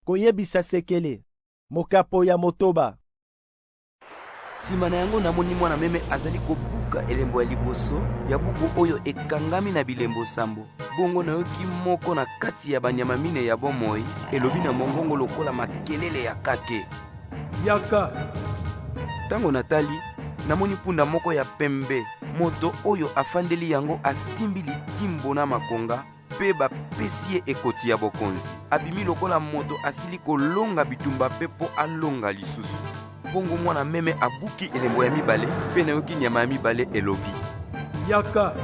koyebisa sekele mokapo ya motoba. Sima na yango namoni mwana meme azali kobuka elembo ya liboso ya buku oyo ekangami na bilembo sambo. Bongo nayoki moko na kati ya banyama mine ya bomoi elobi na mongongo lokola makelele ya kake. Yaka. Tango natali namoni punda moko ya pembe. Moto oyo afandeli yango asimbi litimbo na makonga pe bapesi ye ekoti ya bokonzi. Abimi lokola moto asili kolonga bitumba pe po alonga lisusu. Bongo mwana meme abuki elembo ya mibale pe nayoki nyama ya mibale elobi. Yaka.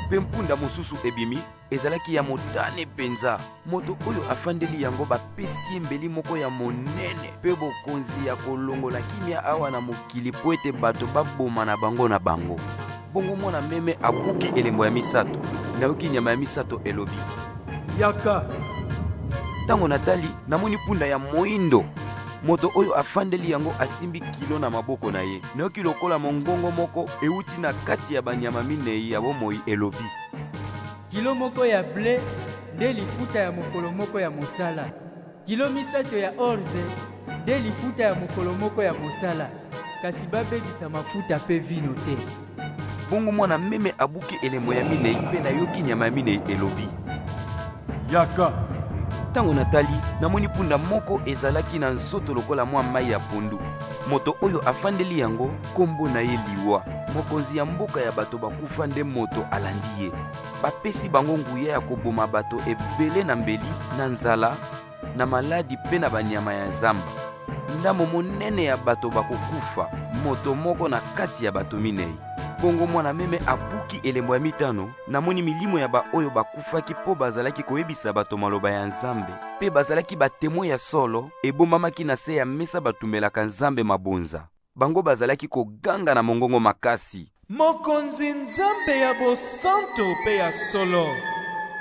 Pe mpunda mosusu ebimi ezalaki ya motane penza. Moto oyo afandeli yango bapesi ye mbeli moko ya monene pe bokonzi ya kolongola kimia awa na mokili po ete bato baboma na bango na bango. Bongo mwana meme abuki elembo ya misato nayoki nyama ya misato elobi. Yaka. Tango natali namoni punda ya moindo. Moto oyo afandeli yango asimbi kilo na maboko na ye. Nayoki lokola mongongo moko euti na kati ya banyama minei ya bomoi elobi. Kilo moko ya ble nde lifuta ya mokolo moko ya mosala. Kilo misato ya orze nde lifuta ya mokolo moko ya mosala. Kasi babebisa mafuta pe vino te. Bongo mwana meme abuki elembo ya minei pe nayoki nyama ya minei elobi. Yaka. Tango natali namoni punda moko ezalaki na nzoto lokola mwa mai ya pondu. Moto oyo afandeli yango kombo na ye liwa. Mokonzi ya mboka ya bato bakufa nde moto alandi ye. Bapesi bango nguya ya koboma bato ebele na mbeli na nzala na maladi pe na banyama ya zamba. Ndamo monene ya bato bakokufa moto moko na kati ya bato minei. Bongo mwana meme abuki elembo ya mitano namoni milimo ya ba oyo bakufaki po bazalaki koyebisa bato maloba ya Nzambe pe bazalaki batemo ya solo ebombamaki na se ya mesa batumelaka Nzambe mabonza. Bango bazalaki koganga na mongongo makasi. Mokonzi Nzambe ya bosanto pe ya solo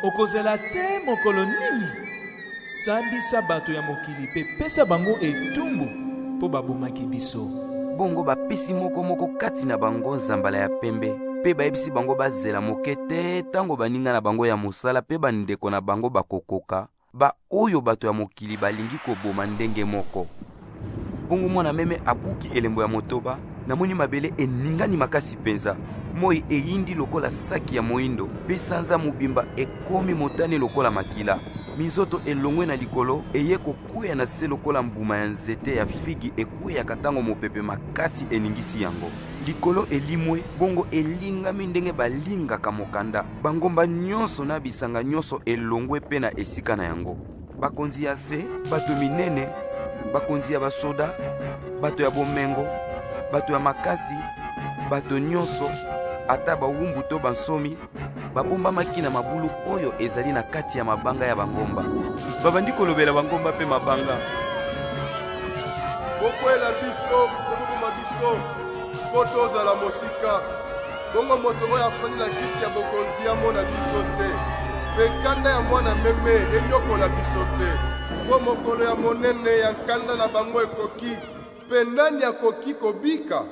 okozela te mokolo nini? Sambisa bato ya mokili pe pesa bango etumbu po babomaki biso. Bongo bapesi moko kati na bango nzambala ya pembe pe bayebisi bango bazela moke te tango baninga na bango ya mosala pe bandeko na bango bakokoka ba oyo bato ya mokili balingi koboma ndenge moko. Bongo mwana meme abuki elembo ya motoba namoni mabele eningani makasi penza. Moi eyindi lokola saki ya moindo pe sanza mobimba ekomi motane lokola makila. Mizoto elongwe na likolo eye kokuya na se lokola mbuma ya nzete ya figi ekuya katango mopepe makasi eningisi yango. Likolo elimwe bongo elingami ndenge balingaka mokanda. Bangomba nyonso na bisanga nyonso elongwe pe na esika na yango. Bakonzi ya se, bato minene, bakonzi ya basoda, bato ya bomengo, bato ya makasi, bato nyonso ata bawumbu to bansomi babombamaki na mabulu oyo ezali na kati ya mabanga ya bangomba. Babandi kolobela bangomba pe mabanga. Bokwela biso, bobuma biso, poto la mosika. Bongo moto oyo afandi na kiti ya bokonzi ya mona biso te. Pe kanda ya mwana meme enyokola biso te. Po mokolo ya monene ya kanda na bango ekoki. Pe nani akoki kobika?